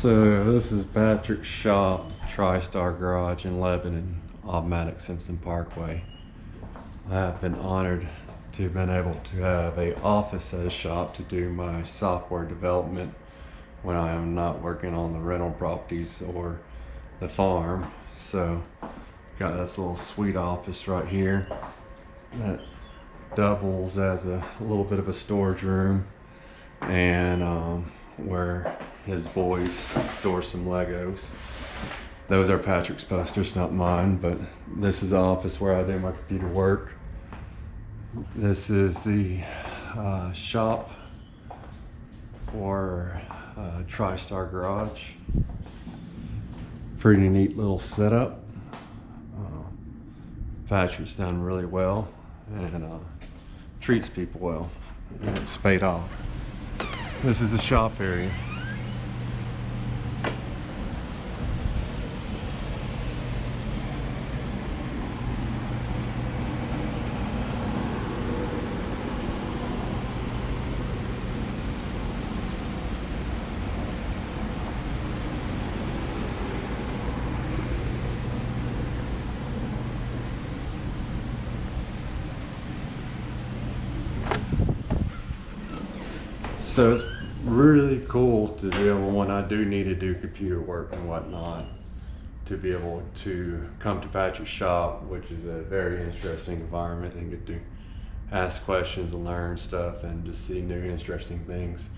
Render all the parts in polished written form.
So this is Patrick's shop, TriStar Garage in Lebanon, Automatic Simpson Parkway. I have been honored to have been able to have a office at a shop to do my software development when I am not working on the rental properties or the farm. So got this little sweet office right here that doubles as a little bit of a storage room, and where his boys store some Legos. Those are Patrick's posters, not mine, but this is the office where I do my computer work. This is the shop for TriStar Garage. Pretty neat little setup. Patrick's done really well and treats people well, and it's paid off. This is the shop area. So it's really cool to be able, when I do need to do computer work and whatnot, to be able to come to Patrick's shop, which is a very interesting environment, and get to ask questions and learn stuff and just see new interesting things.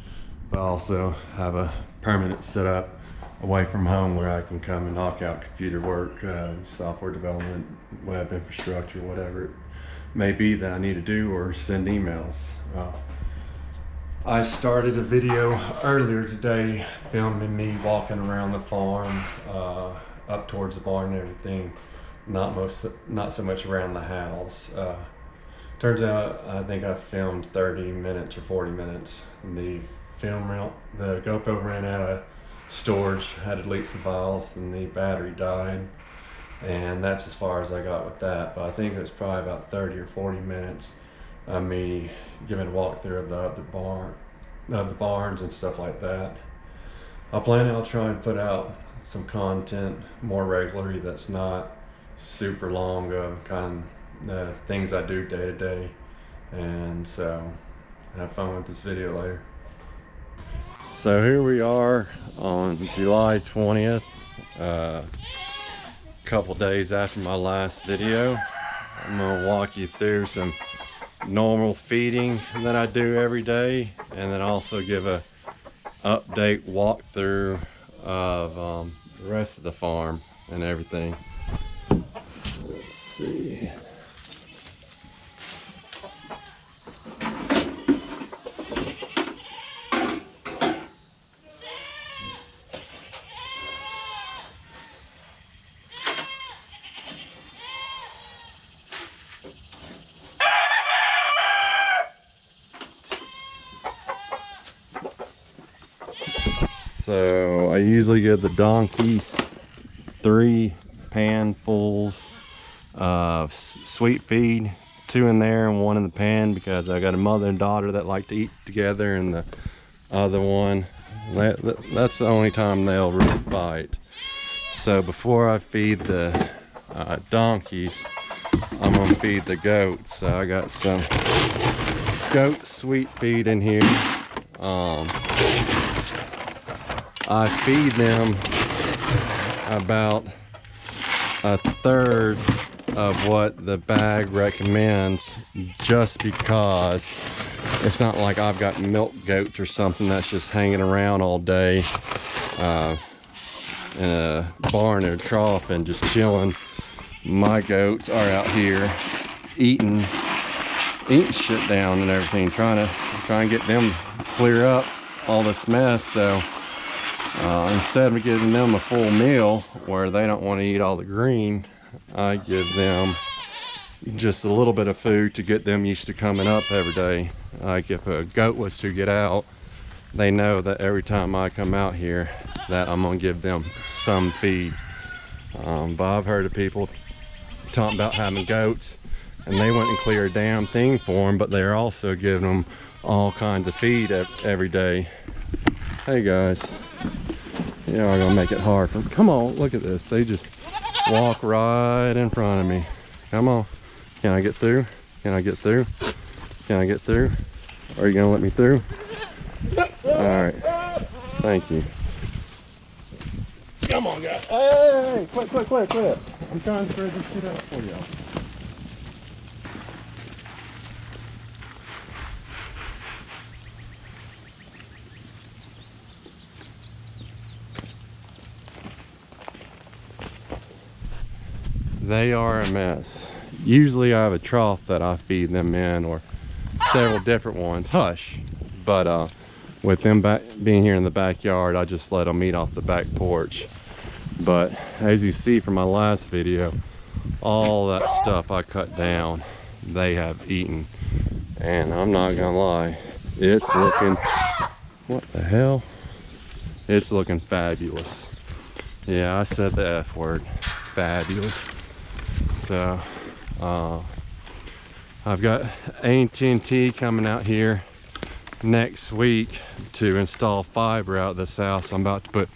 But also have a permanent setup away from home where I can come and knock out computer work, software development, web infrastructure, whatever it may be that I need to do, or send emails. I started a video earlier today filming me walking around the farm, up towards the barn and everything, not so much around the house. Turns out I think I filmed 30 minutes or 40 minutes. The GoPro ran out of storage, had to delete some files, and the battery died. And that's as far as I got with that. But I think it was probably about 30 or 40 minutes of me giving a walkthrough of the barns and stuff like that. I plan on trying to put out some content more regularly that's not super long of kind of things I do day to day. And so have fun with this video later. So here we are on July 20th, a couple days after my last video. I'm gonna walk you through some normal feeding that I do every day, and then also give a update walkthrough of the rest of the farm and everything. Let's see. So I usually give the donkeys 3 panfuls of sweet feed, 2 in there and 1 in the pan, because I got a mother and daughter that like to eat together, and the other one, that's the only time they'll really fight. So before I feed the donkeys, I'm gonna feed the goats. So I got some goat sweet feed in here. I feed them about 1/3 of what the bag recommends, just because it's not like I've got milk goats or something that's just hanging around all day in a barn or trough and just chilling. My goats are out here eating shit down and everything, trying to get them clear up all this mess. So instead of giving them a full meal where they don't want to eat all the green, I give them just a little bit of food to get them used to coming up every day. Like if a goat was to get out, they know that every time I come out here that I'm gonna give them some feed. But I've heard of people talking about having goats and they wouldn't clear a damn thing for them, but they're also giving them all kinds of feed every day. Hey guys, You are gonna make it hard for them. Come on, look at this. They just walk right in front of me. Come on. Can I get through? Can I get through? Can I get through? Are you gonna let me through? All right. Thank you. Come on, guys. Hey, quit. I'm trying to spread this shit out for y'all. They are a mess. Usually I have a trough that I feed them in, or several different ones. Hush. But with them being here in the backyard, I just let them eat off the back porch. But as you see from my last video, all that stuff I cut down, they have eaten. And I'm not gonna lie, it's looking, what the hell? It's looking fabulous. Yeah, I said the F word, fabulous. So I've got AT&T coming out here next week to install fiber out this house. I'm about to put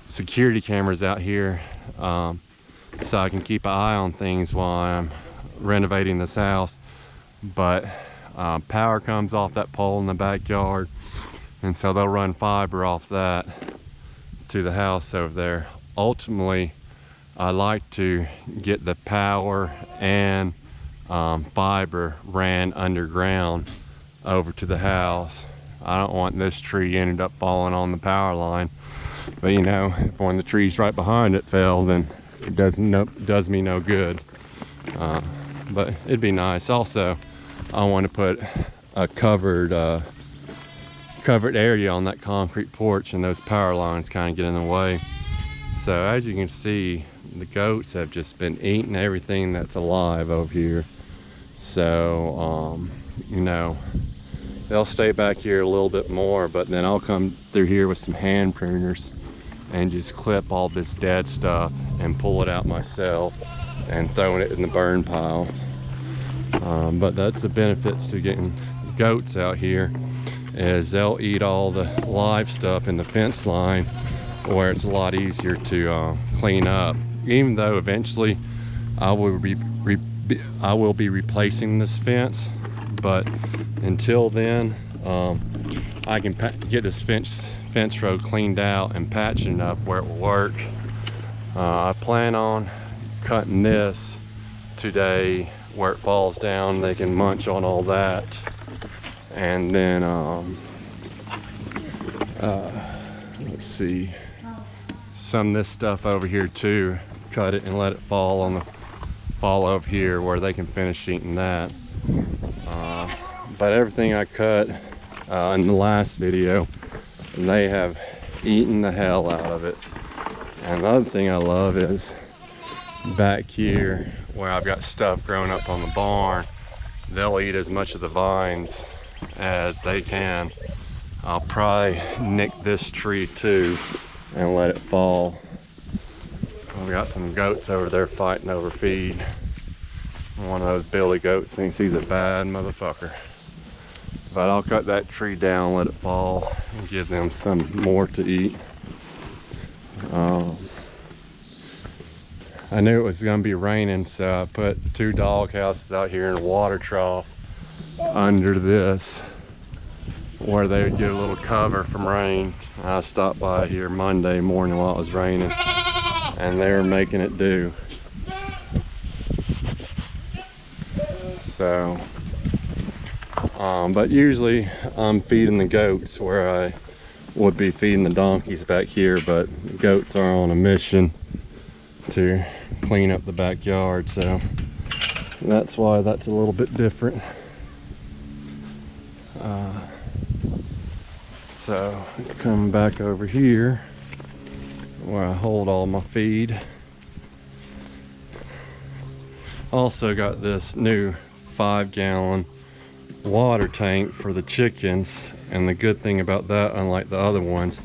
security cameras out here so I can keep an eye on things while I'm renovating this house. But power comes off that pole in the backyard, and so they'll run fiber off that to the house over there. Ultimately, I like to get the power and fiber ran underground over to the house. I don't want this tree ended up falling on the power line. But you know, if one of the trees right behind it fell, then it does me no good. But it'd be nice. Also, I want to put a covered area on that concrete porch, and those power lines kind of get in the way. So as you can see, the goats have just been eating everything that's alive over here. So you know, they'll stay back here a little bit more, but then I'll come through here with some hand pruners and just clip all this dead stuff and pull it out myself and throwing it in the burn pile. But that's the benefits to getting goats out here, is they'll eat all the live stuff in the fence line, where it's a lot easier to clean up. Even though eventually I will be replacing this fence, but until then, I can get this fence row cleaned out and patched enough where it will work. I plan on cutting this today where it falls down. They can munch on all that, and then let's see, some of this stuff over here too, cut it and let it fall over here where they can finish eating that. But everything I cut in the last video, they have eaten the hell out of it. And the other thing I love is back here where I've got stuff growing up on the barn, they'll eat as much of the vines as they can. I'll probably nick this tree too and let it fall. We've got some goats over there fighting over feed. One of those billy goats thinks he's a bad motherfucker. But I'll cut that tree down, let it fall, and give them some more to eat. I knew it was gonna be raining, so I put 2 dog houses out here in a water trough under this, where they would get a little cover from rain. I stopped by here Monday morning while it was raining, and they were making it do. So, but usually I'm feeding the goats where I would be feeding the donkeys back here, but the goats are on a mission to clean up the backyard, so that's why that's a little bit different. So come back over here where I hold all my feed. Also got this new 5-gallon water tank for the chickens, and the good thing about that, unlike the other ones,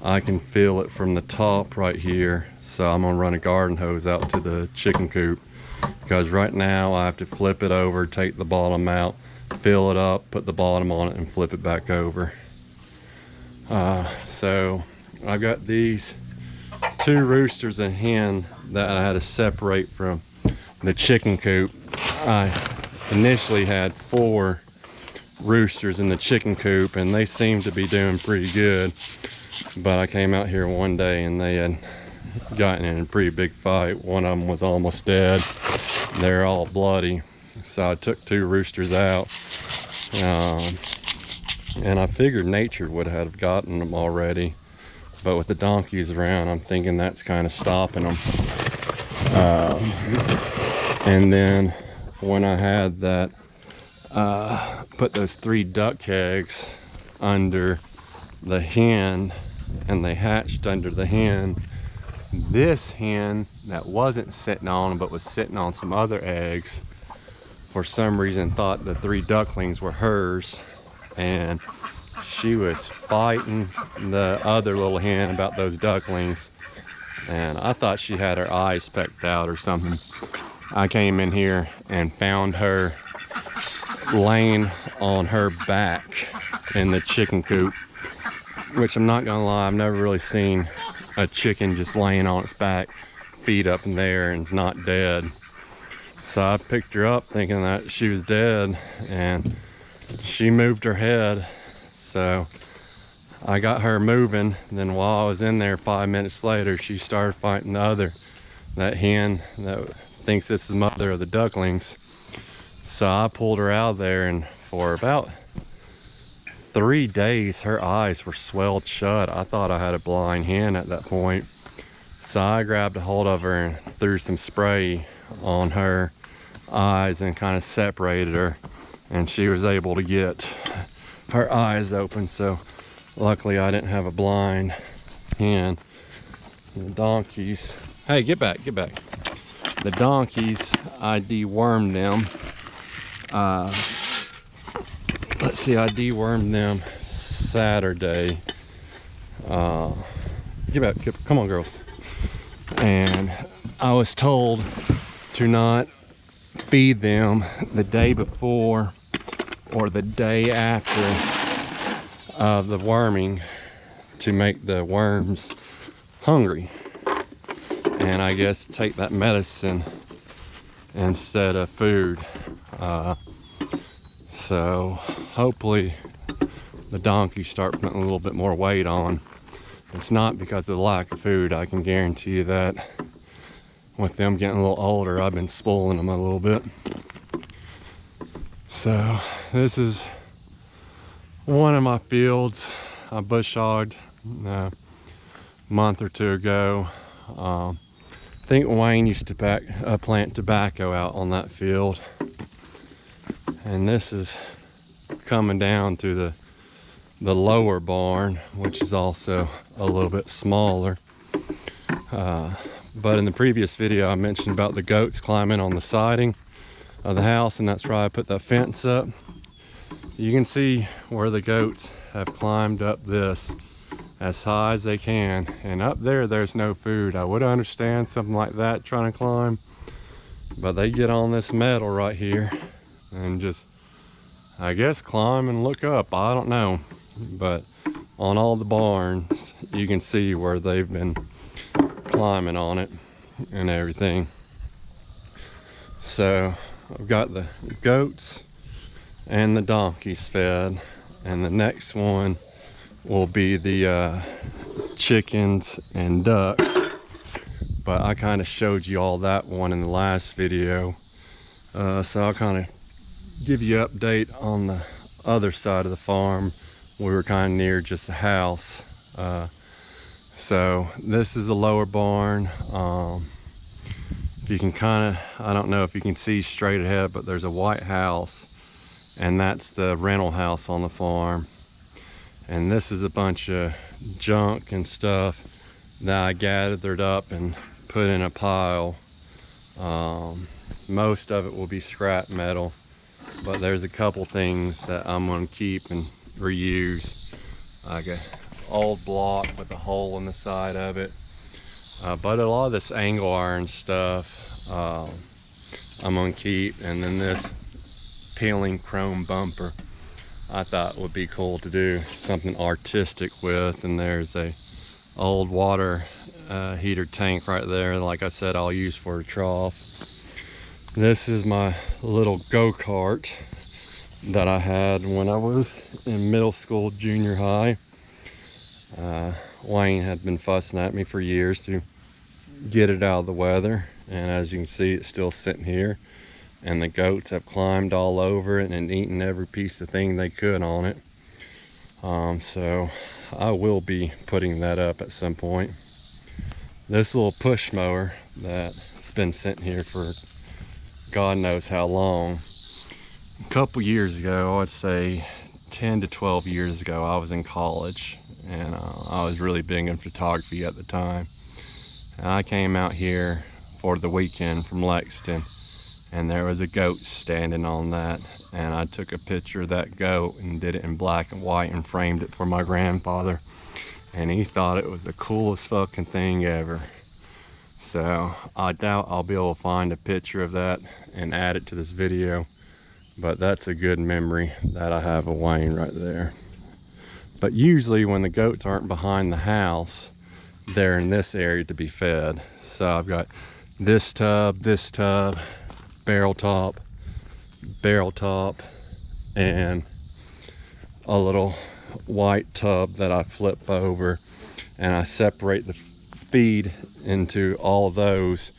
I can fill it from the top right here. So I'm gonna run a garden hose out to the chicken coop, because right now I have to flip it over, take the bottom out, fill it up, put the bottom on it, and flip it back over. So I've got these 2 roosters and a hen that I had to separate from the chicken coop. I initially had 4 roosters in the chicken coop and they seemed to be doing pretty good, but I came out here one day and they had gotten in a pretty big fight. One of them was almost dead. They're all bloody, so I took 2 roosters out, and I figured nature would have gotten them already, but with the donkeys around, I'm thinking that's kind of stopping them. And then when I had that, put those 3 duck eggs under the hen and they hatched under the hen, this hen that wasn't sitting on them but was sitting on some other eggs, for some reason thought the 3 ducklings were hers, and she was fighting the other little hen about those ducklings, and I thought she had her eyes pecked out or something. I came in here and found her laying on her back in the chicken coop, which I'm not gonna lie, I've never really seen a chicken just laying on its back, feet up in there, and not dead. So I picked her up thinking that she was dead, and she moved her head. So I got her moving, and then while I was in there 5 minutes later, she started fighting that hen that thinks it's the mother of the ducklings. So I pulled her out of there, and for about 3 days her eyes were swelled shut. I thought I had a blind hen at that point. So I grabbed a hold of her and threw some spray on her eyes and kind of separated her, and she was able to get her eyes open. So luckily I didn't have a blind hen. The donkeys, hey, get back. The donkeys, I dewormed them. Let's see, I dewormed them Saturday. Get back, come on, girls. And I was told to not feed them the day before or the day after of the worming to make the worms hungry. And I guess take that medicine instead of food. So hopefully the donkeys start putting a little bit more weight on. It's not because of the lack of food. I can guarantee you that with them getting a little older, I've been spoiling them a little bit. So this is one of my fields I bush hogged a month or 2 ago. I think Wayne used to plant tobacco out on that field. And this is coming down to the lower barn, which is also a little bit smaller. But in the previous video I mentioned about the goats climbing on the siding of the house, and that's why I put that fence up. You can see where the goats have climbed up this as high as they can, and up there's no food. I would understand something like that trying to climb, but they get on this metal right here and just, I guess, climb and look up. I don't know, but on all the barns you can see where they've been climbing on it and everything. So I've got the goats and the donkeys fed, and the next one will be the chickens and ducks, but I kind of showed you all that one in the last video. So I'll kind of give you an update on the other side of the farm. We were kind of near just the house. So this is the lower barn. If you can kind of, I don't know if you can see straight ahead, but there's a white house, and that's the rental house on the farm. And this is a bunch of junk and stuff that I gathered up and put in a pile. Most of it will be scrap metal, but there's a couple things that I'm going to keep and reuse, like an old block with a hole in the side of it. But a lot of this angle iron stuff I'm going to keep, and then this peeling chrome bumper I thought would be cool to do something artistic with. And there's a old water heater tank right there. Like I said, I'll use for a trough. This is my little go-kart that I had when I was in middle school, junior high. Wayne had been fussing at me for years to get it out of the weather, and as you can see, it's still sitting here, and the goats have climbed all over it and eaten every piece of thing they could on it. So I will be putting that up at some point. This little push mower that's been sitting here for God knows how long. A couple years ago, I'd say 10 to 12 years ago, I was in college, and I was really big in photography at the time. And I came out here for the weekend from Lexington, and there was a goat standing on that, and I took a picture of that goat and did it in black and white and framed it for my grandfather, and he thought it was the coolest fucking thing ever. So I doubt I'll be able to find a picture of that and add it to this video, but that's a good memory that I have of Wayne right there. But usually when the goats aren't behind the house, they're in this area to be fed. So I've got this tub, barrel top, and a little white tub that I flip over, and I separate the feed into all of those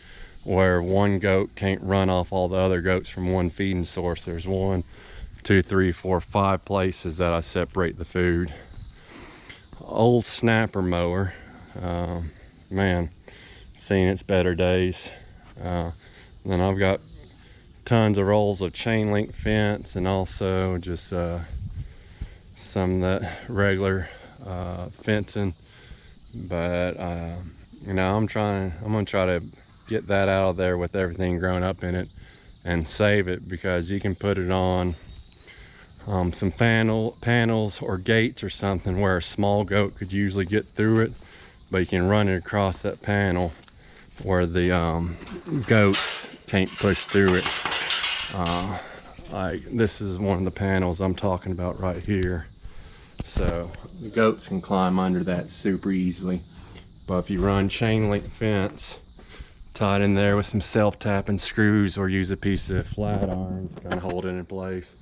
where one goat can't run off all the other goats from one feeding source. There's 1, 2, 3, 4, 5 places that I separate the food. Old snapper mower, man, seen its better days. Then I've got tons of rolls of chain link fence, and also just some of that regular fencing. But you know, I'm gonna try to get that out of there with everything grown up in it and save it, because you can put it on some panels or gates or something where a small goat could usually get through it, but you can run it across that panel where the goats can't push through it. Like this is one of the panels I'm talking about right here. So the goats can climb under that super easily. But if you run chain link fence, tie it in there with some self-tapping screws, or use a piece of flat iron to kind of hold it in place,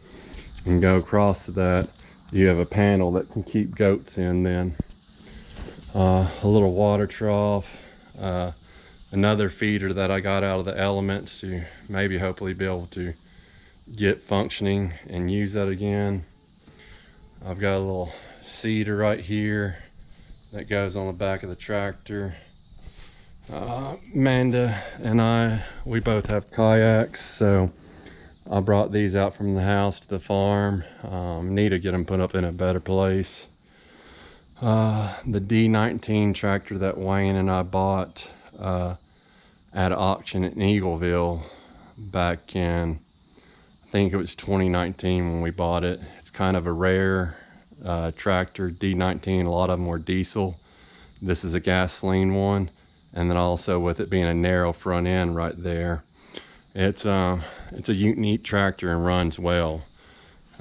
and go across to that, you have a panel that can keep goats in then. A little water trough, another feeder that I got out of the elements to maybe hopefully be able to get functioning and use that again. I've got a little seeder right here that goes on the back of the tractor. Amanda and we both have kayaks, so I brought these out from the house to the farm. Need to get them put up in a better place. The D19 tractor that Wayne and I bought at an auction in Eagleville back in, I think it was 2019 when we bought it. It's kind of a rare tractor, D19. A lot of them were diesel. This is a gasoline one, and then also with it being a narrow front end right there, it's a unique tractor and runs well.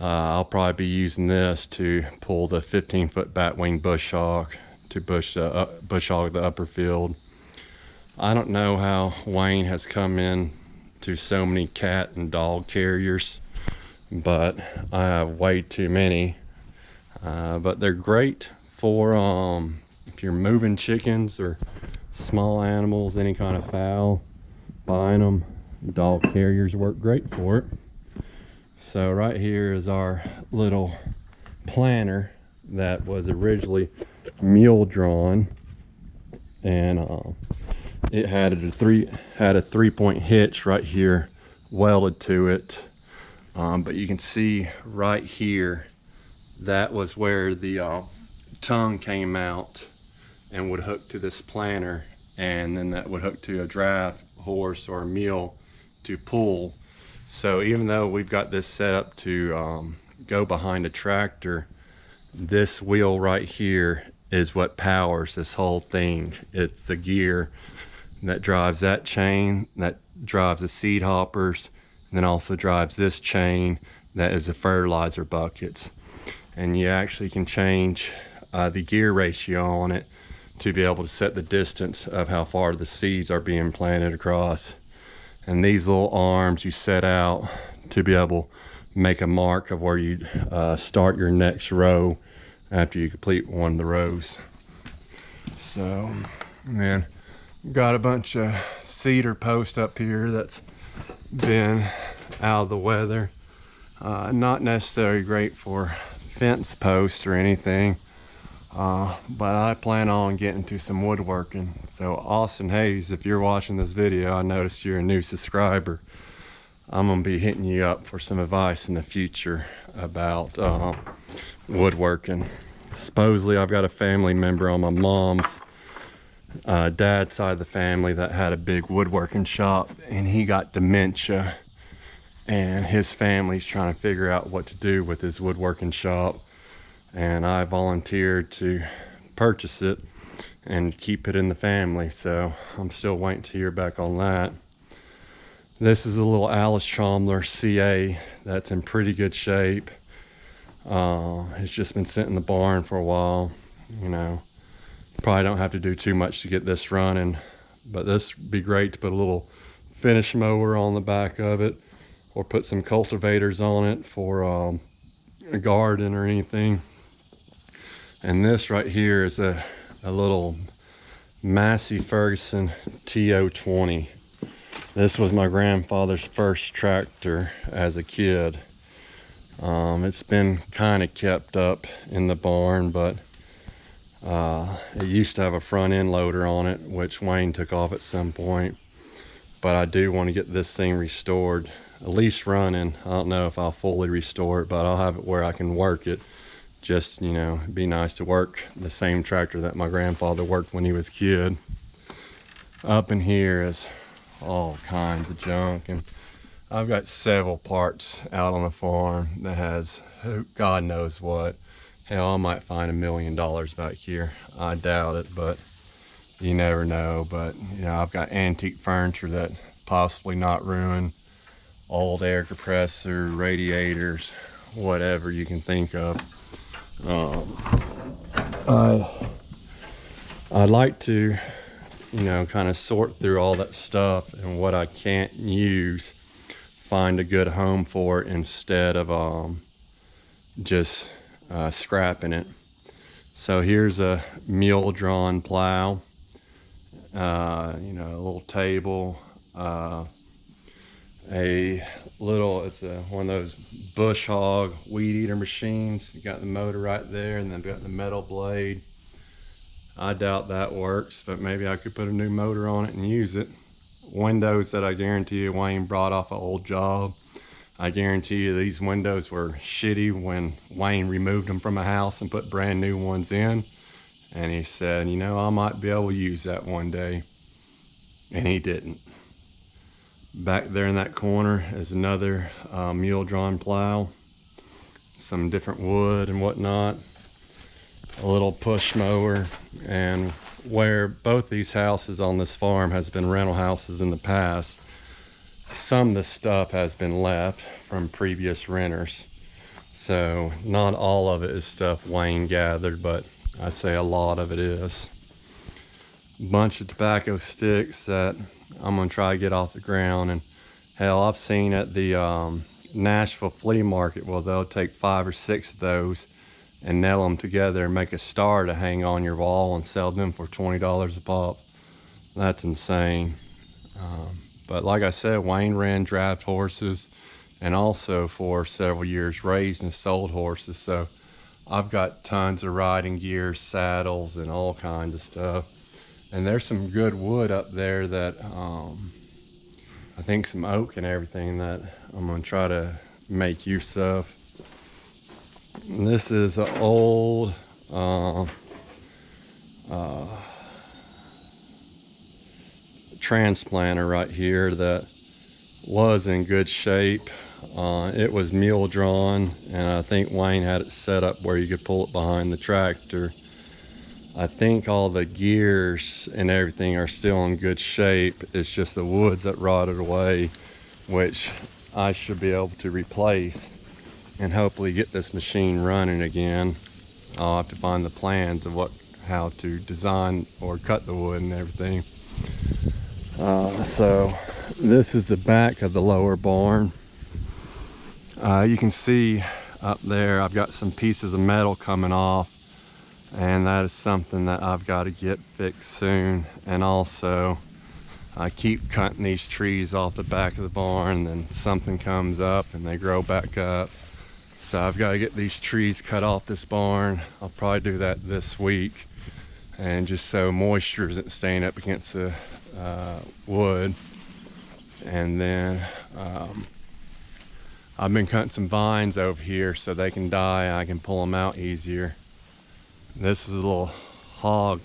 I'll probably be using this to pull the 15-foot batwing bush hog to bush hog the upper field. I don't know how Wayne has come in to so many cat and dog carriers, but I have way too many. But they're great for if you're moving chickens or small animals, any kind of fowl, buying them. Dog carriers work great for it. So right here is our little planter that was originally mule drawn, and it had a 3-point hitch right here welded to it. But you can see right here, that was where the tongue came out and would hook to this planter, and then that would hook to a draft horse or a mule to pull. So even though we've got this set up to go behind a tractor, this wheel right here is what powers this whole thing. It's the gear that drives that chain, that drives the seed hoppers, and then also drives this chain that is the fertilizer buckets. And you actually can change the gear ratio on it to be able to set the distance of how far the seeds are being planted across. And these little arms you set out to be able to make a mark of where you start your next row after you complete one of the rows. So, man, got a bunch of cedar post up here that's been out of the weather. Not necessarily great for fence posts or anything, but I plan on getting to some woodworking. So Austin Hayes, if you're watching this video, I noticed you're a new subscriber. I'm gonna be hitting you up for some advice in the future about woodworking. Supposedly I've got a family member on my mom's dad's side of the family that had a big woodworking shop, and he got dementia, and his family's trying to figure out what to do with his woodworking shop, and I volunteered to purchase it and keep it in the family. So I'm still waiting to hear back on that. This is a little Alice Chalmers CA that's in pretty good shape. It's just been sitting in the barn for a while. You know, probably don't have to do too much to get this running, but this would be great to put a little finish mower on the back of it, or put some cultivators on it for a garden or anything. And this right here is a little Massey Ferguson TO20. This was my grandfather's first tractor as a kid. It's been kind of kept up in the barn, but it used to have a front end loader on it, which Wayne took off at some point. But I do want to get this thing restored, at least running. I don't know if I'll fully restore it, but I'll have it where I can work it. Just, you know, it'd be nice to work the same tractor that my grandfather worked when he was a kid. Up in here is all kinds of junk, and I've got several parts out on the farm that has God knows what. Hell, I might find $1 million back here. I doubt it, but you never know. But you know, I've got antique furniture that possibly not ruined, old air compressor, radiators, whatever you can think of. I'd like to, you know, kind of sort through all that stuff, and what I can't use, find a good home for it instead of just scrapping it. So here's a mule drawn plow, you know, a little table, it's one of those bush hog weed eater machines. You got the motor right there, and then got the metal blade. I doubt that works, but maybe I could put a new motor on it and use it. Windows that I guarantee you Wayne brought off an old job. I guarantee you these windows were shitty when Wayne removed them from a house and put brand new ones in. And he said, you know, I might be able to use that one day. And he didn't. Back there in that corner is another mule drawn plow. Some different wood and whatnot. A little push mower. And where both these houses on this farm has been rental houses in the past, some of the stuff has been left from previous renters. So not all of it is stuff Wayne gathered, but I'd say a lot of it is. Bunch of tobacco sticks that I'm gonna try to get off the ground. And hell, I've seen at the Nashville flea market, well, they'll take 5 or 6 of those and nail them together and make a star to hang on your wall and sell them for $20 a pop. That's insane. But like I said, Wayne ran draft horses, and also for several years raised and sold horses. So I've got tons of riding gear, saddles, and all kinds of stuff. And there's some good wood up there that I think some oak and everything that I'm gonna try to make use of. And this is an old transplanter right here that was in good shape. It was mule drawn, and I think Wayne had it set up where you could pull it behind the tractor. I think all the gears and everything are still in good shape. It's just the woods that rotted away, which I should be able to replace and hopefully get this machine running again. I'll have to find the plans of how to design or cut the wood and everything. So this is the back of the lower barn. You can see up there I've got some pieces of metal coming off, and that is something that I've got to get fixed soon. And also I keep cutting these trees off the back of the barn, and then something comes up and they grow back up. So I've got to get these trees cut off this barn. I'll probably do that this week, and just so moisture isn't staying up against the wood. And then I've been cutting some vines over here so they can die and I can pull them out easier. This is a little hog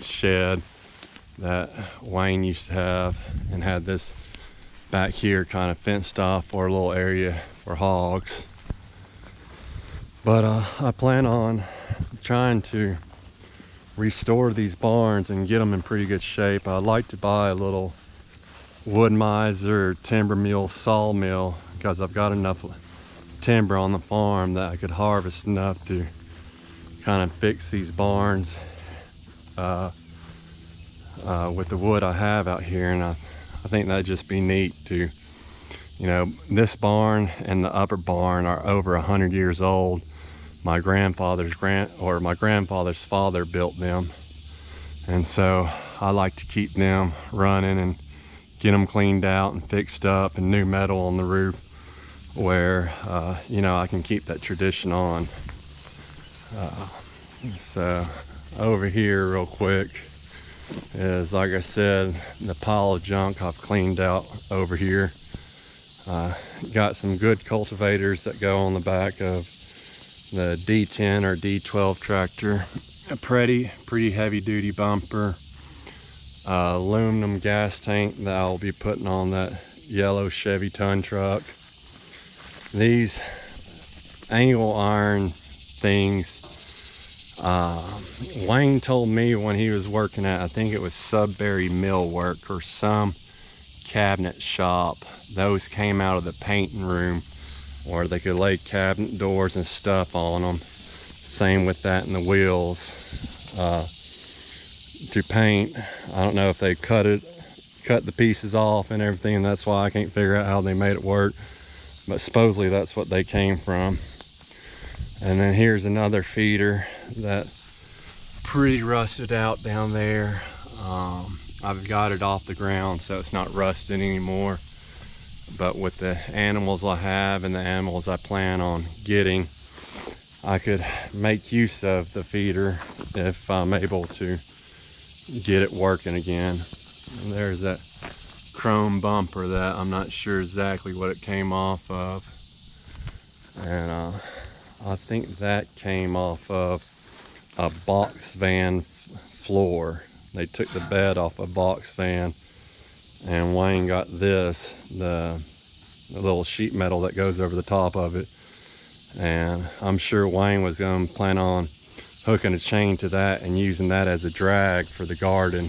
shed that Wayne used to have, and had this back here kind of fenced off for a little area for hogs. But I plan on trying to restore these barns and get them in pretty good shape. I'd like to buy a little wood miser or timber mill sawmill, because I've got enough timber on the farm that I could harvest enough to kind of fix these barns with the wood I have out here. And I think that'd just be neat to, you know, this barn and the upper barn are over 100 years old. My grandfather's father built them, and so I like to keep them running and get them cleaned out and fixed up, and new metal on the roof, where you know, I can keep that tradition on. So over here real quick is, like I said, the pile of junk I've cleaned out over here. Got some good cultivators that go on the back of the D10 or D12 tractor, a pretty heavy duty bumper, aluminum gas tank that I'll be putting on that yellow Chevy ton truck. These angle iron things, Wayne told me when he was working at, I think it was Sudbury Millwork or some cabinet shop, those came out of the painting room, or they could lay cabinet doors and stuff on them. Same with that in the wheels to paint. I don't know if they cut the pieces off and everything, and that's why I can't figure out how they made it work, but supposedly that's what they came from. And then here's another feeder that's pretty rusted out down there. I've got it off the ground so it's not rusted anymore. But with the animals I have and the animals I plan on getting, I could make use of the feeder if I'm able to get it working again. And there's that chrome bumper that I'm not sure exactly what it came off of. And I think that came off of a box van floor. They took the bed off a box van, and Wayne got this, the little sheet metal that goes over the top of it. And I'm sure Wayne was going to plan on hooking a chain to that and using that as a drag for the garden.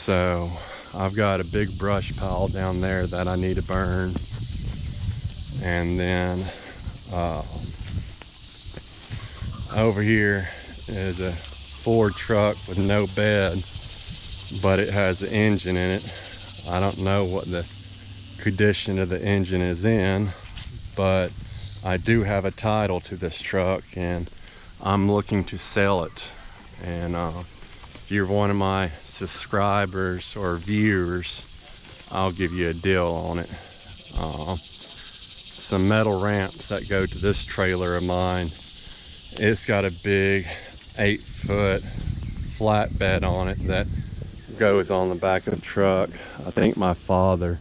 So I've got a big brush pile down there that I need to burn. And then over here is a Ford truck with no bed, but it has the engine in it. I don't know what the condition of the engine is in, but I do have a title to this truck and I'm looking to sell it. And if you're one of my subscribers or viewers, I'll give you a deal on it. Some metal ramps that go to this trailer of mine. It's got a big 8-foot flatbed on it that goes on the back of the truck. I think my father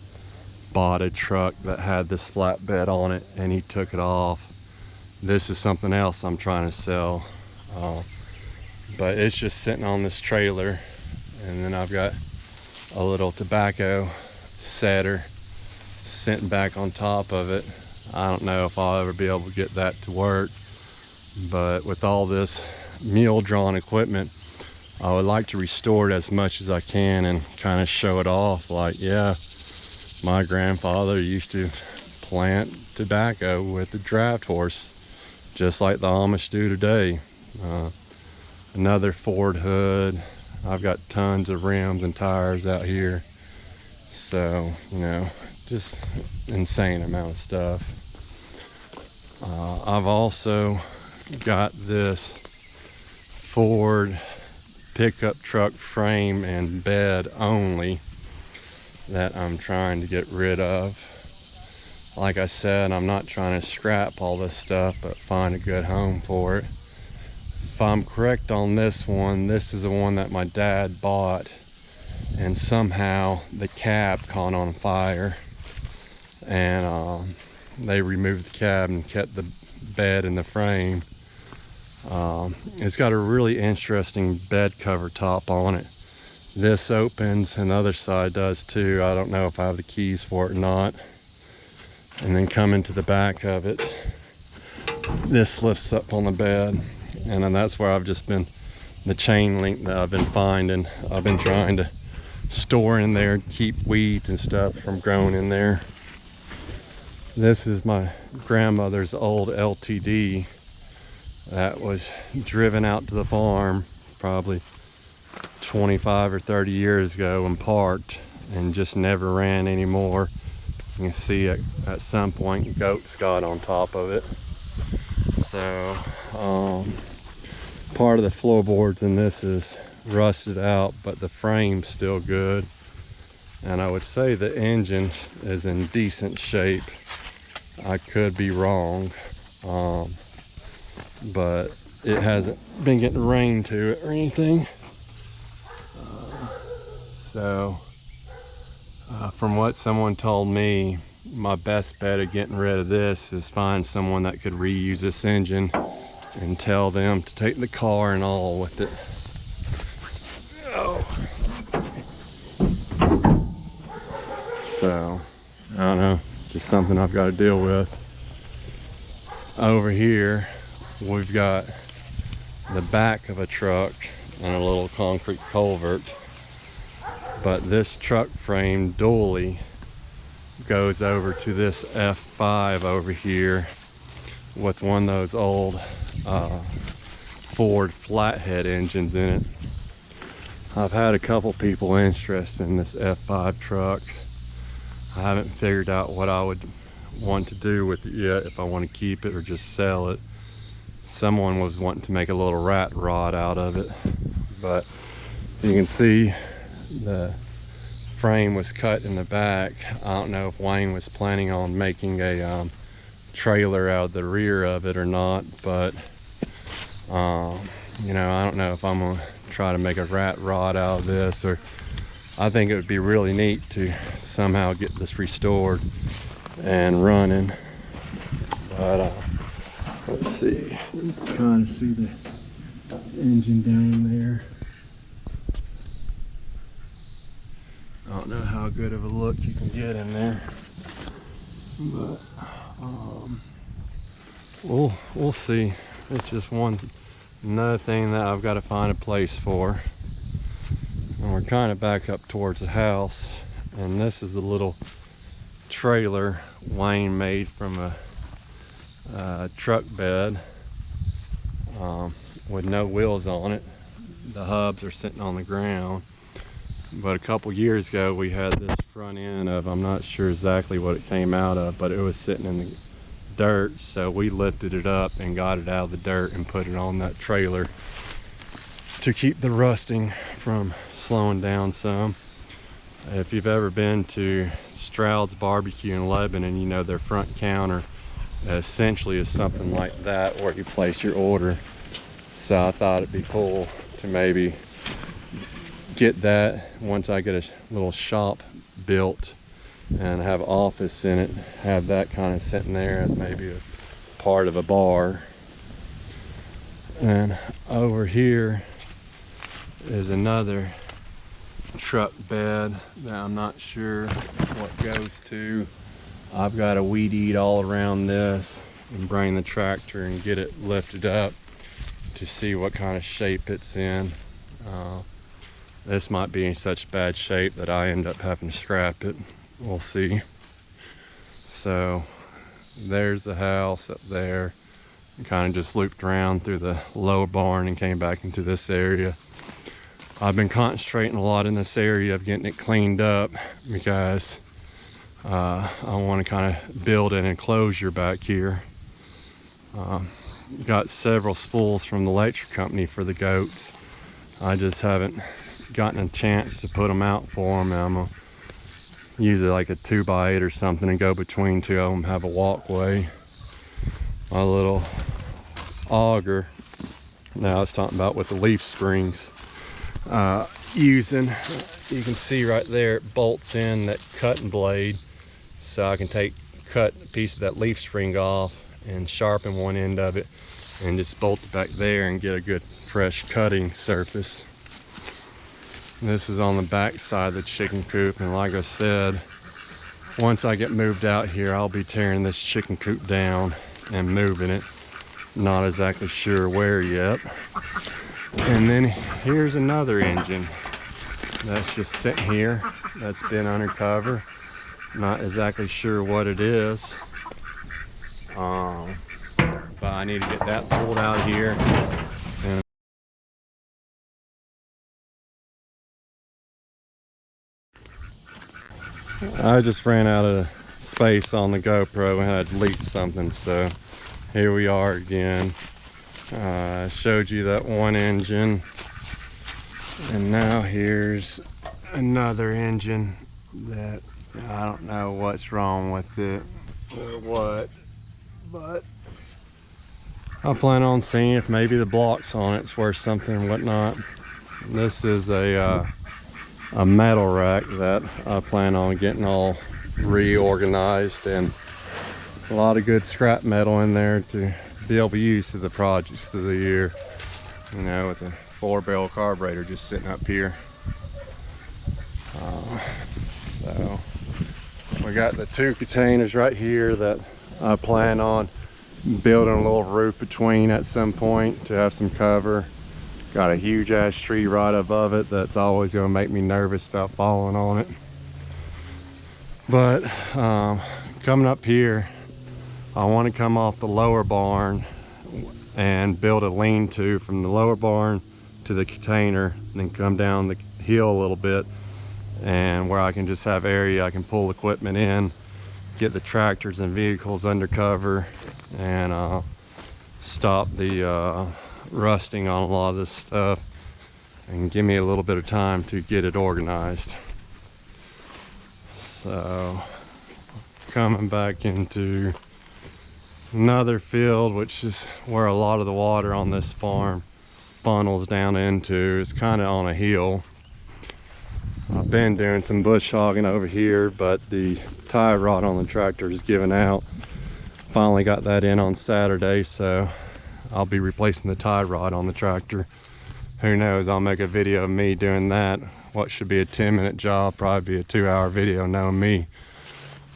bought a truck that had this flatbed on it and he took it off. This is something else I'm trying to sell, but it's just sitting on this trailer. And then I've got a little tobacco setter sitting back on top of it. I don't know if I'll ever be able to get that to work, but with all this mule drawn equipment, I would like to restore it as much as I can and kind of show it off, like, yeah, my grandfather used to plant tobacco with a draft horse, just like the Amish do today. another Ford hood. I've got tons of rims and tires out here. So, you know, just insane amount of stuff. I've also got this Ford pickup truck frame and bed only that I'm trying to get rid of. Like I said, I'm not trying to scrap all this stuff, but find a good home for it. If I'm correct on this one, this is the one that my dad bought, and somehow the cab caught on fire, and they removed the cab and kept the bed in the frame. It's got a really interesting bed cover top on it. This opens and the other side does too. I don't know if I have the keys for it or not. And then coming to the back of it, this lifts up on the bed, and then that's where I've just been, the chain link that I've been finding, I've been trying to store in there, keep weeds and stuff from growing in there. This is my grandmother's old LTD that was driven out to the farm probably 25 or 30 years ago and parked and just never ran anymore. You can see at some point goats got on top of it. So part of the floorboards in this is rusted out, but the frame's still good. And I would say the engine is in decent shape. I could be wrong, but it hasn't been getting rain to it or anything. From what someone told me, my best bet of getting rid of this is find someone that could reuse this engine and tell them to take the car and all with it. Oh. So, I don't know, it's just something I've got to deal with. Over here, we've got the back of a truck and a little concrete culvert. But this truck frame dually goes over to this F5 over here with one of those old Ford flathead engines in it. I've had a couple people interested in this F5 truck. I haven't figured out what I would want to do with it yet, if I want to keep it or just sell it. Someone was wanting to make a little rat rod out of it, but you can see the frame was cut in the back. I don't know if Wayne was planning on making a trailer out of the rear of it or not, but you know, I don't know if I'm gonna try to make a rat rod out of this, or I think it would be really neat to somehow get this restored and running. But let's see, you can kind of see the engine down there. I don't know how good of a look you can get in there, but we'll see. It's just another thing that I've got to find a place for. And we're kind of back up towards the house, and this is a little trailer Wayne made from a truck bed with no wheels on it. The hubs are sitting on the ground. But a couple years ago we had this front end of, I'm not sure exactly what it came out of, but it was sitting in the dirt, so we lifted it up and got it out of the dirt and put it on that trailer to keep the rusting from slowing down some. If you've ever been to Stroud's Barbecue in Lebanon, you know their front counter essentially is something like that where you place your order. So I thought it'd be cool to maybe get that once I get a little shop built and have an office in it, have that kind of sitting there as maybe a part of a bar. And over here is another truck bed that I'm not sure what goes to. I've got to weed eat all around this and bring the tractor and get it lifted up to see what kind of shape it's in. This might be in such bad shape that I end up having to scrap it. We'll see. So there's the house up there. Kind of just looped around through the lower barn and came back into this area. I've been concentrating a lot in this area of getting it cleaned up because I want to kind of build an enclosure back here. Got several spools from the electric company for the goats. I just haven't gotten a chance to put them out for them. I'm gonna use it like a 2x8 or something and go between two of them, have a walkway. My little auger, now it's talking about with the leaf springs, using, you can see right there it bolts in that cutting blade, so I can cut a piece of that leaf spring off and sharpen one end of it and just bolt it back there and get a good fresh cutting surface. This is on the back side of the chicken coop, and like I said, once I get moved out here, I'll be tearing this chicken coop down and moving it. Not exactly sure where yet. And then here's another engine that's just sitting here, that's been undercover. Not exactly sure what it is, but I need to get that pulled out here. And I just ran out of space on the GoPro and had leaked something, so here we are again. I showed you that one engine, and now here's another engine that I don't know what's wrong with it or what, but I plan on seeing if maybe the blocks on it's worth something and whatnot. This is a metal rack that I plan on getting all reorganized, and a lot of good scrap metal in there to be able to use to the projects through the year. You know, with a 4-barrel carburetor just sitting up here. So we got the 2 containers right here that I plan on building a little roof between at some point to have some cover. Got a huge ass tree right above it that's always going to make me nervous about falling on it. But coming up here, I want to come off the lower barn and build a lean-to from the lower barn to the container, and then come down the hill a little bit, and where I can just have area I can pull equipment in, get the tractors and vehicles under cover, and stop the rusting on a lot of this stuff, and give me a little bit of time to get it organized. So coming back into another field, which is where a lot of the water on this farm funnels down into. It's kind of on a hill. I've been doing some bush hogging over here, but the tie rod on the tractor is giving out. Finally got that in on Saturday, so I'll be replacing the tie rod on the tractor. Who knows, I'll make a video of me doing that. What should be a 10-minute job, probably be a 2-hour video knowing me.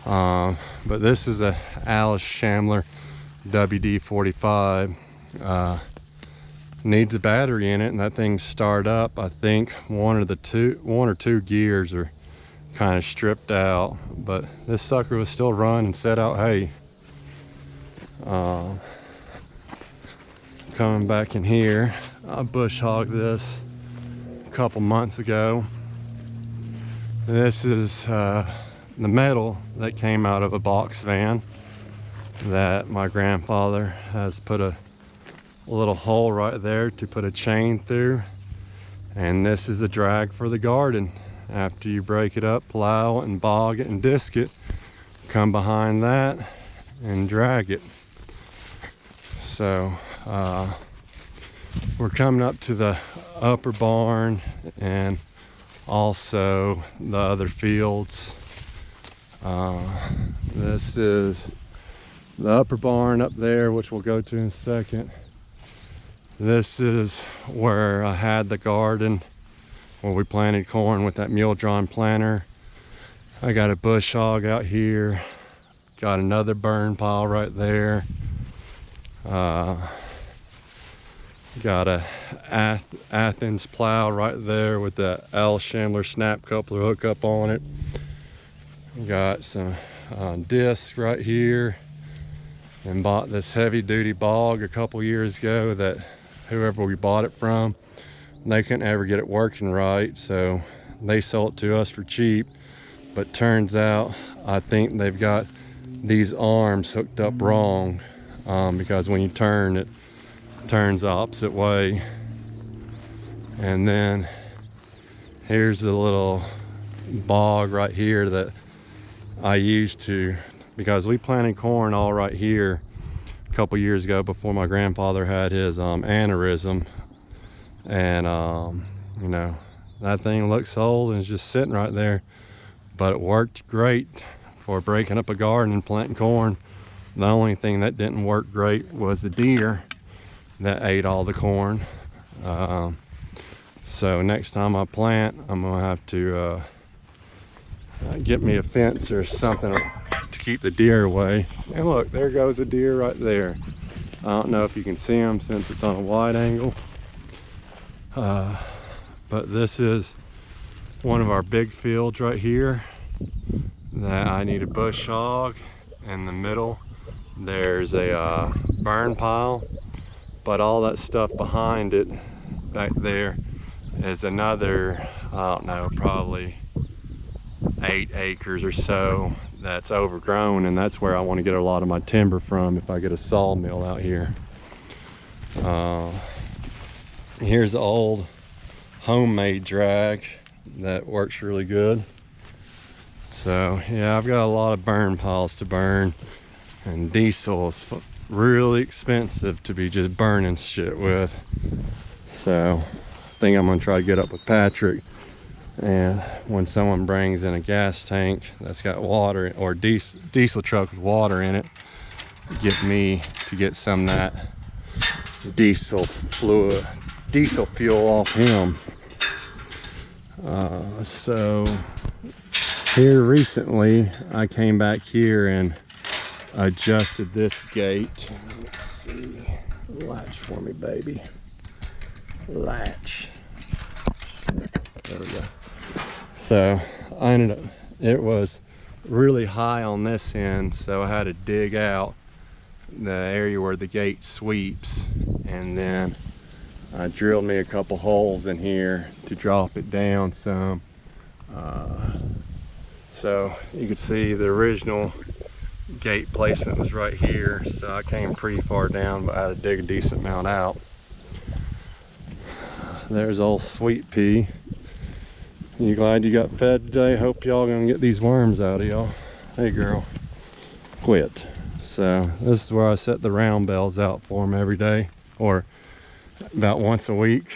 But this is a Alice Shambler WD-45. Needs a battery in it, and that thing's started up. I think one or two gears are kind of stripped out, but this sucker was still running and set out hay. Coming back in here, I bush hogged this a couple months ago. This is the metal that came out of a box van that my grandfather has put a little hole right there to put a chain through, and this is the drag for the garden. After you break it up, plow it and bog it and disc it, come behind that and drag it. So we're coming up to the upper barn and also the other fields. This is the upper barn up there, which we'll go to in a second. This is where I had the garden where we planted corn with that mule-drawn planter. I got a bush hog out here, got another burn pile right there. Got a Athens plow right there with the Al Shambler snap coupler hookup on it. Got some discs right here. and bought this heavy duty bog a couple years ago that whoever we bought it from, they couldn't ever get it working right, so they sold it to us for cheap. But turns out I think they've got these arms hooked up wrong, because when you turn, it turns the opposite way. And then here's the little bog right here that I used to, because we planted corn all right here a couple years ago before my grandfather had his aneurysm. And you know, that thing looks old and it's just sitting right there, but it worked great for breaking up a garden and planting corn. The only thing that didn't work great was the deer that ate all the corn. So next time I plant, I'm gonna have to get me a fence or something to keep the deer away. And look, there goes a deer right there. I don't know if you can see him since it's on a wide angle. But this is one of our big fields right here that I need a bush hog. In the middle there's a burn pile, but all that stuff behind it back there is another, I don't know, probably 8 acres or so that's overgrown, and that's where I want to get a lot of my timber from if I get a sawmill out here. Here's the old homemade drag that works really good. So yeah, I've got a lot of burn piles to burn, and diesel is really expensive to be just burning shit with. So I think I'm gonna try to get up with Patrick, and when someone brings in a gas tank that's got water, or diesel truck with water in it, get me to get some of that diesel fuel off him. So here recently I came back here and adjusted this gate. Let's see, latch for me, baby, latch. There we go. So I ended up, it was really high on this end, so I had to dig out the area where the gate sweeps, and then I drilled me a couple holes in here to drop it down some. So you can see the original gate placement was right here, so I came pretty far down, but I had to dig a decent amount out. There's old Sweet Pea. You glad you got fed today? Hope y'all gonna get these worms out of y'all. Hey girl, quit. So this is where I set the round bells out for them every day, or about once a week.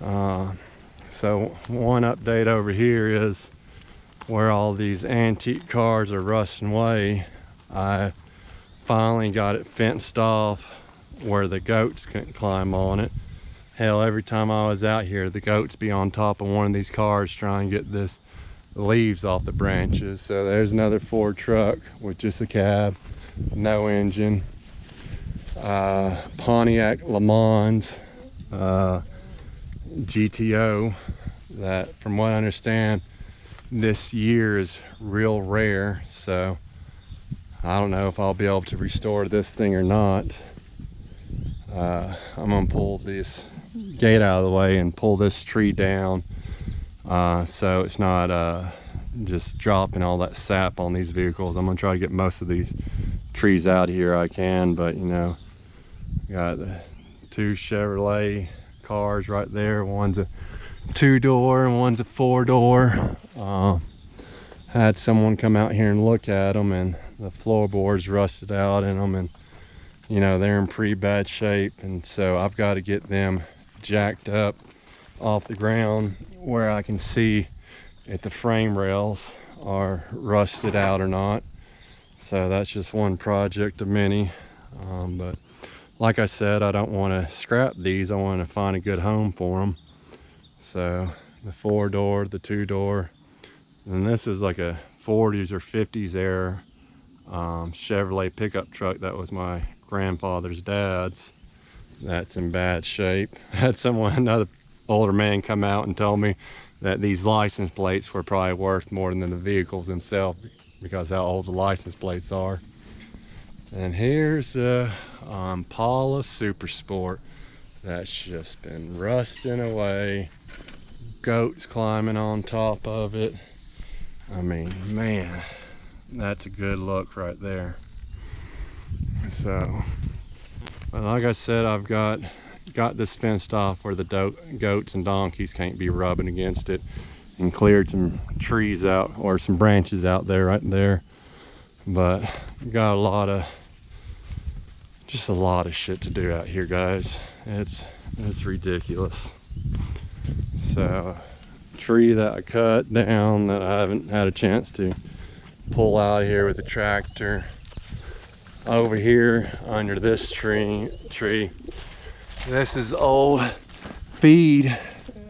So one update over here is where all these antique cars are rusting away. I finally got it fenced off where the goats couldn't climb on it. Hell, every time I was out here, the goats be on top of one of these cars trying to get this leaves off the branches. So there's another Ford truck with just a cab, no engine. Pontiac Le Mans GTO, that from what I understand this year is real rare, so I don't know if I'll be able to restore this thing or not. I'm gonna pull this gate out of the way and pull this tree down, so it's not just dropping all that sap on these vehicles. I'm gonna try to get most of these trees out of here I can, but you know, got the 2 Chevrolet cars right there. One's a 2-door and one's a 4-door. Had someone come out here and look at them, and the floorboards rusted out in them, and you know, they're in pretty bad shape, and so I've got to get them jacked up off the ground where I can see if the frame rails are rusted out or not. So that's just one project of many, but like I said, I don't want to scrap these. I want to find a good home for them. So the 4-door, the 2-door, and this is like a 40s or 50s era Chevrolet pickup truck that was my grandfather's dad's. That's in bad shape. I had another older man come out and tell me that these license plates were probably worth more than the vehicles themselves because how old the license plates are. And here's a Impala Super Sport that's just been rusting away. Goats climbing on top of it. I mean, man, that's a good look right there. So, but like I said, I've got this fenced off where the goats and donkeys can't be rubbing against it, and cleared some trees out, or some branches out there right there. But got just a lot of shit to do out here, guys. It's ridiculous. So, tree that I cut down that I haven't had a chance to pull out here with the tractor. Over here under this tree, this is old feed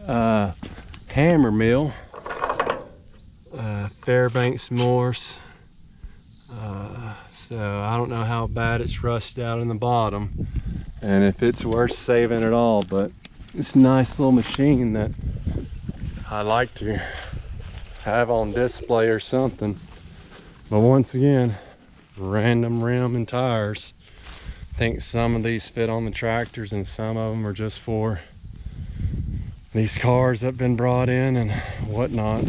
hammer mill, Fairbanks Morse. So I don't know how bad it's rusted out in the bottom and if it's worth saving at all, but it's a nice little machine that I like to have on display or something. But once again, random rim and tires. I think some of these fit on the tractors and some of them are just for these cars that have been brought in and whatnot.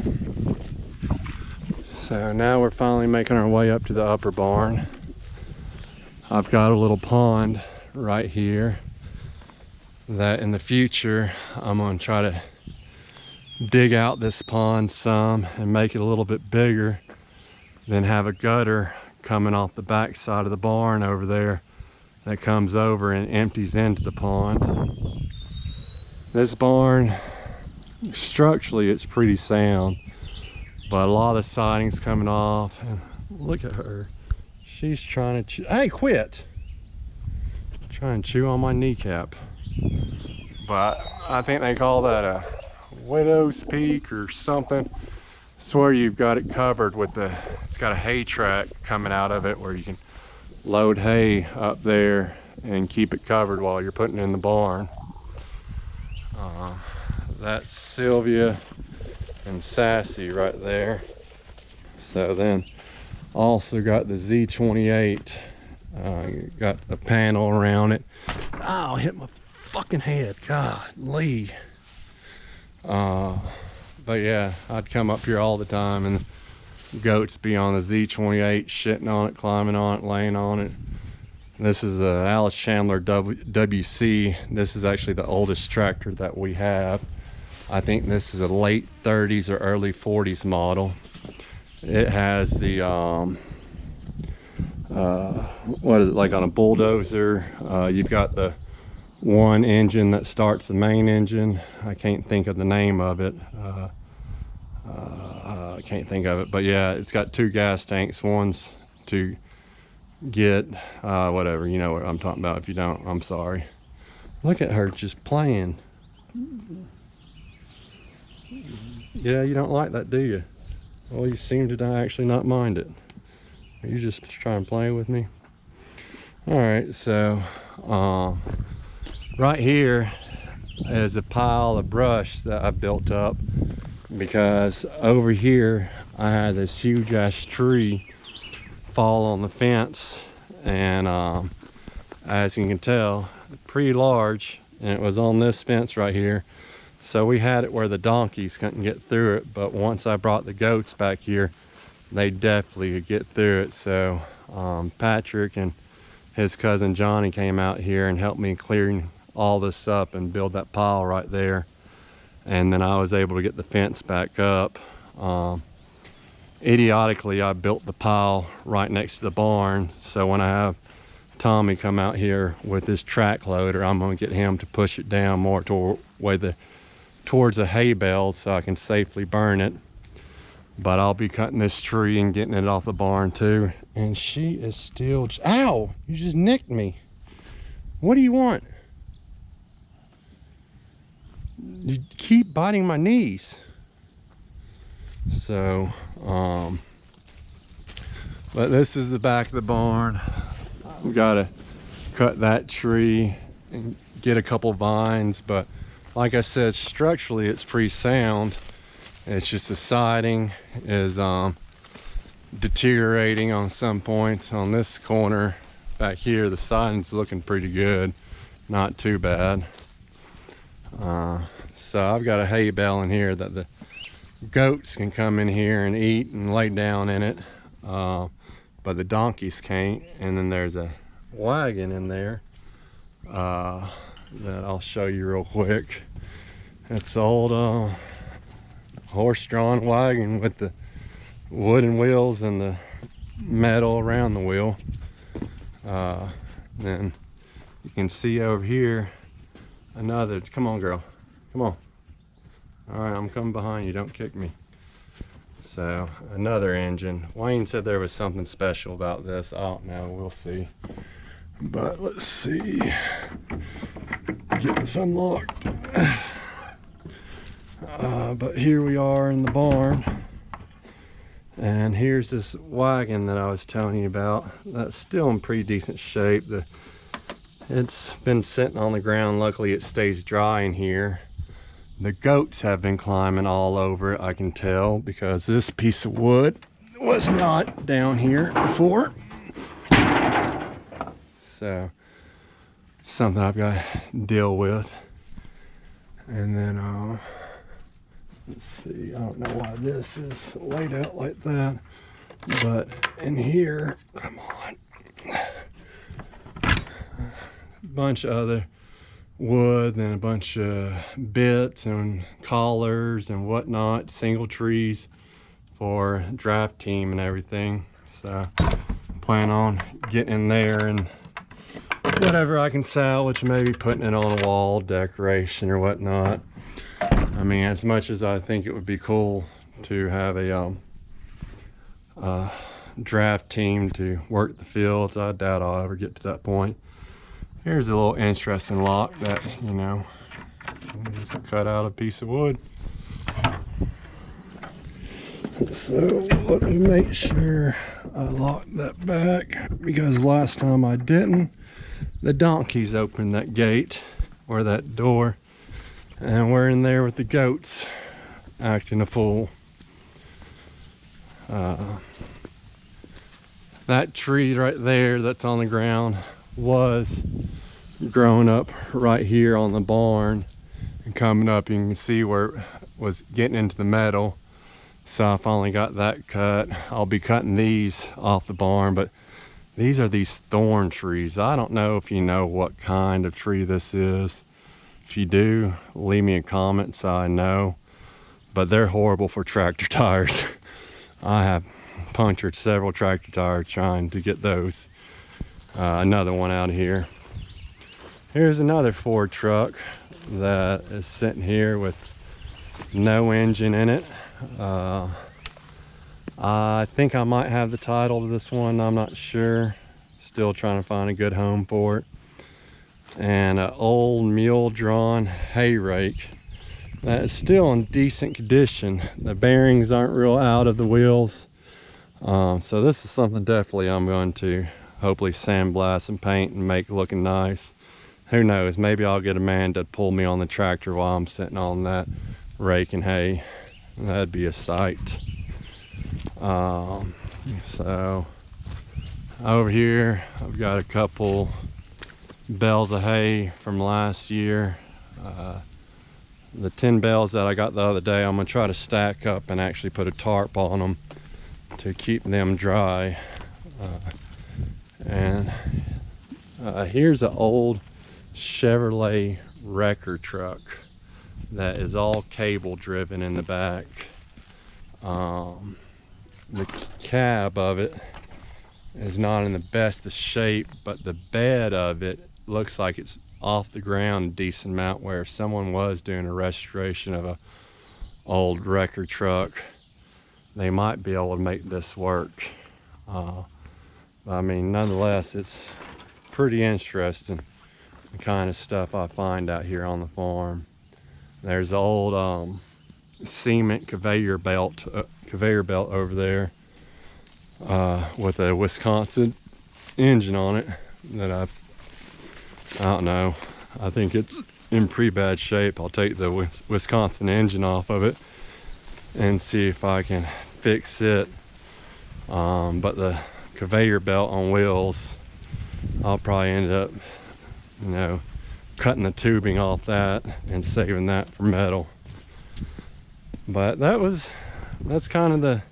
So now we're finally making our way up to the upper barn. I've got a little pond right here that in the future I'm going to try to dig out this pond some and make it a little bit bigger, then have a gutter coming off the back side of the barn over there that comes over and empties into the pond. This barn, structurally it's pretty sound, but a lot of siding's coming off. And look at her, she's trying to chew. Hey, quit! Trying to chew on my kneecap. But I think they call that a widow's peak or something. It's where you've got it covered with it's got a hay track coming out of it where you can load hay up there and keep it covered while you're putting it in the barn. That's Sylvia and Sassy right there. So then also got the Z28, got a panel around it. Oh, hit my fucking head, God, Lee. But yeah, I'd come up here all the time and goats be on the Z28, shitting on it, climbing on it, laying on it. This is a Alice Chandler WC. This is actually the oldest tractor that we have. I think this is a late 30s or early 40s model. It has the what is it, like on a bulldozer? You've got the one engine that starts the main engine. I can't think of the name of it. I can't think of it, but yeah, it's got two gas tanks. One's to get whatever, you know what I'm talking about. If you don't, I'm sorry. Look at her just playing. Yeah, you don't like that, do you? Well, you seem to actually not mind it. Are you just trying to play with me? All right, so right here is a pile of brush that I built up because over here I had this huge ass tree fall on the fence, and as you can tell, pretty large, and it was on this fence right here. So we had it where the donkeys couldn't get through it, but once I brought the goats back here, they definitely could get through it. So Patrick and his cousin Johnny came out here and helped me clearing all this up and build that pile right there. And then I was able to get the fence back up. Idiotically, I built the pile right next to the barn, so when I have Tommy come out here with his track loader, I'm going to get him to push it down more towards the hay bale so I can safely burn it. But I'll be cutting this tree and getting it off the barn too. And she is still ow, you just nicked me. What do you want? You keep biting my knees. So but this is the back of the barn. We gotta cut that tree and get a couple vines, but like I said, structurally it's pretty sound. It's just the siding is deteriorating on some points. On this corner back here, the siding's looking pretty good, not too bad. So I've got a hay bale in here that the goats can come in here and eat and lay down in it, but the donkeys can't. And then there's a wagon in there that I'll show you real quick. It's an old horse-drawn wagon with the wooden wheels and the metal around the wheel. Then you can see over here another, come on girl, come on. All right, I'm coming behind you, don't kick me. So another engine. Wayne said there was something special about this. I don't know, we'll see. But let's see, get this unlocked. But here we are in the barn, and here's this wagon that I was telling you about. That's still in pretty decent shape. It's been sitting on the ground. Luckily it stays dry in here. The goats have been climbing all over it, I can tell, because this piece of wood was not down here before. So something I've got to deal with. And then let's see, I don't know why this is laid out like that, but in here, come on, a bunch of other wood and a bunch of bits and collars and whatnot, single trees for draft team and everything. So plan on getting in there and whatever I can salvage, maybe putting it on a wall decoration or whatnot. I mean, as much as I think it would be cool to have a draft team to work the fields, I doubt I'll ever get to that point. Here's a little interesting lock that, you know, just cut out a piece of wood. So let me make sure I lock that back, because last time I didn't. The donkeys opened that gate or that door, and we're in there with the goats acting a fool. That tree right there that's on the ground was growing up right here on the barn, and coming up you can see where it was getting into the metal. So I finally got that cut. I'll be cutting these off the barn, but these are these thorn trees. I don't know if you know what kind of tree this is. If you do, leave me a comment so I know. But they're horrible for tractor tires. I have punctured several tractor tires trying to get those. Another one out of here. Here's another Ford truck that is sitting here with no engine in it. I think I might have the title to this one, I'm not sure. Still trying to find a good home for it. And an old mule drawn hay rake that is still in decent condition. The bearings aren't real out of the wheels. So this is something definitely I'm going to hopefully sandblast and paint and make looking nice. Who knows, maybe I'll get a man to pull me on the tractor while I'm sitting on that raking hay. That'd be a sight. So over here I've got a couple bales of hay from last year. The 10 bales that I got the other day, I'm gonna try to stack up and actually put a tarp on them to keep them dry. Here's an old Chevrolet wrecker truck that is all cable driven in the back. The cab of it is not in the best of shape, but the bed of it looks like it's off the ground a decent amount, where if someone was doing a restoration of a old wrecker truck, they might be able to make this work. I mean, nonetheless, it's pretty interesting, the kind of stuff I find out here on the farm. There's the old cement conveyor belt over there with a Wisconsin engine on it that I don't know, I think it's in pretty bad shape. I'll take the Wisconsin engine off of it and see if I can fix it. But the conveyor belt on wheels I'll probably end up, you know, cutting the tubing off that and saving that for metal. But that's kind of the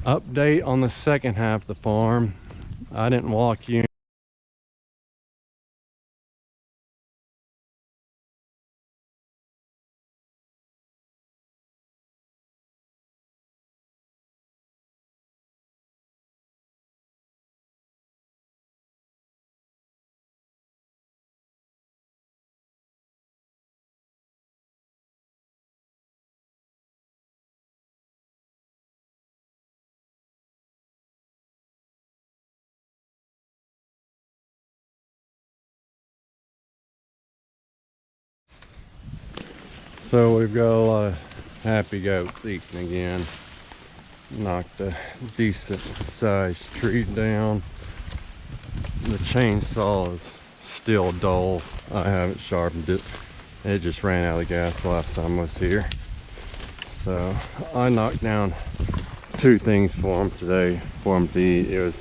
update on the second half of the farm. I didn't walk you. So we've got a lot of happy goats eating again. Knocked a decent sized tree down. The chainsaw is still dull. I haven't sharpened it. It just ran out of gas last time I was here. So I knocked down 2 things for them today for them to eat. It was,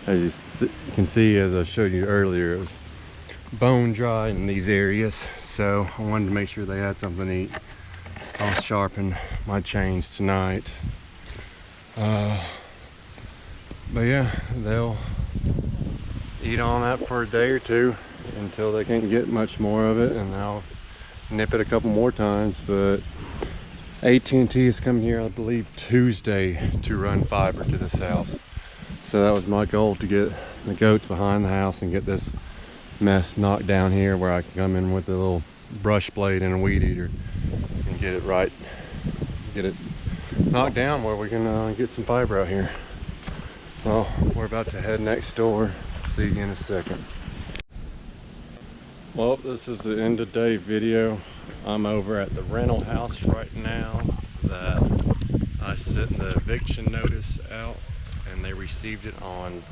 as you can see, as I showed you earlier, it was bone dry in these areas. So I wanted to make sure they had something to eat. I'll sharpen my chains tonight. But yeah, they'll eat on that for a day or 2 until they can't get much more of it, and I'll nip it a couple more times. But AT&T is coming here, I believe, Tuesday to run fiber to this house. So that was my goal, to get the goats behind the house and get this mess knocked down here, where I can come in with a little brush blade and a weed eater and get it right, get it knocked down where we can get some fiber out here. Well, we're about to head next door. See you in a second. Well, this is the end of day video. I'm over at the rental house right now that I sent the eviction notice out, and they received it on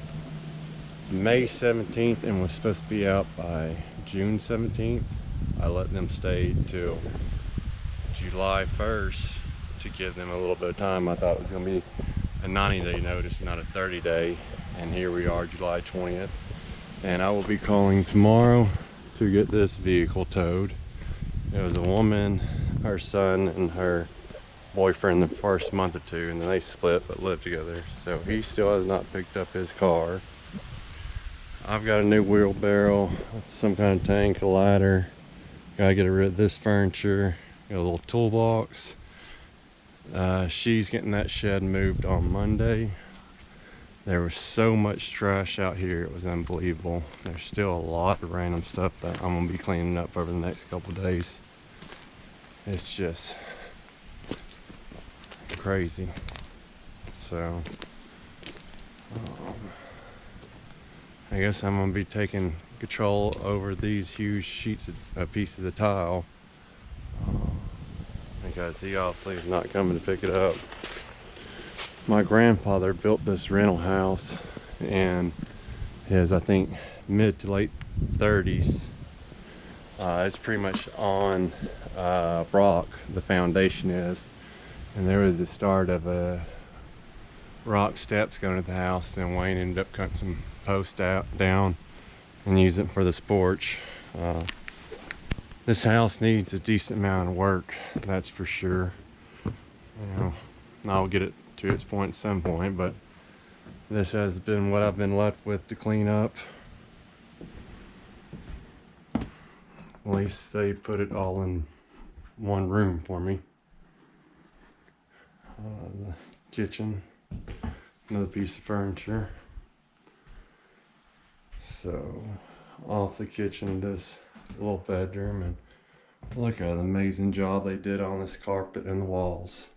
May 17th and was supposed to be out by June 17th. I let them stay till July 1st to give them a little bit of time. I thought it was going to be a 90-day notice, not a 30-day, and here we are, July 20th. And I will be calling tomorrow to get this vehicle towed. It was a woman, her son, and her boyfriend the first month or 2, and then they split but lived together. So he still has not picked up his car. I've got a new wheelbarrow, some kind of tank, a ladder. Gotta get rid of this furniture. Got a little toolbox. She's getting that shed moved on Monday. There was so much trash out here, it was unbelievable. There's still a lot of random stuff that I'm gonna be cleaning up over the next couple days. It's just crazy. So I guess I'm gonna be taking control over these huge sheets of pieces of tile, because he obviously is not coming to pick it up. My grandfather built this rental house in his, I think, mid to late 30s. It's pretty much on rock, the foundation is, and there was the start of a rock steps going to the house. Then Wayne ended up cutting some posts down and using it for this porch. This house needs a decent amount of work, that's for sure. You know, I'll get it to its point at some point, but this has been what I've been left with to clean up. At least they put it all in one room for me. The kitchen, another piece of furniture. So off the kitchen, this little bedroom, and look at the amazing job they did on this carpet and the walls.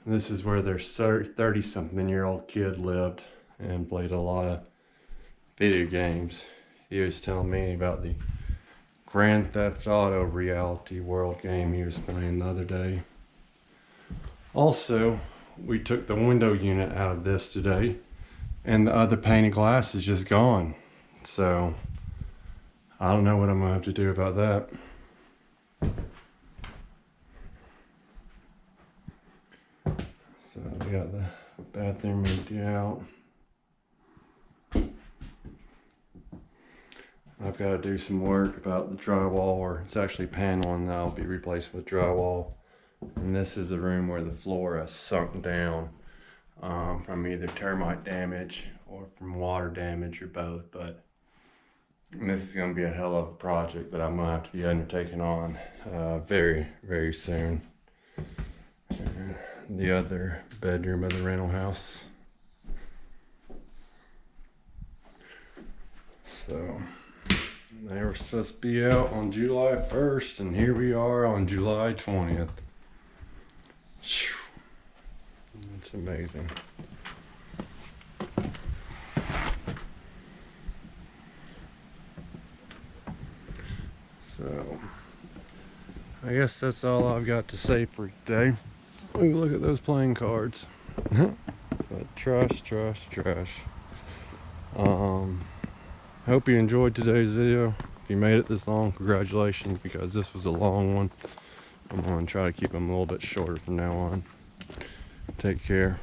This is where their 30-something-year-old kid lived and played a lot of video games. He was telling me about the Grand Theft Auto reality world game he was playing the other day. Also, we took the window unit out of this today, and the other pane of glass is just gone. So I don't know what I'm gonna have to do about that. So we got the bathroom empty out. I've got to do some work about the drywall, or it's actually paneling that will be replaced with drywall. And this is the room where the floor has sunk down from either termite damage or from water damage or both. But this is going to be a hell of a project that I'm going to have to be undertaking on very, very soon. And the other bedroom of the rental house. So they were supposed to be out on July 1st, and here we are on July 20th. It's amazing. So I guess that's all I've got to say for today. Ooh, look at those playing cards. But trash, trash, trash. Hope you enjoyed today's video. If you made it this long, congratulations, because this was a long one. I'm going to try to keep them a little bit shorter from now on. Take care.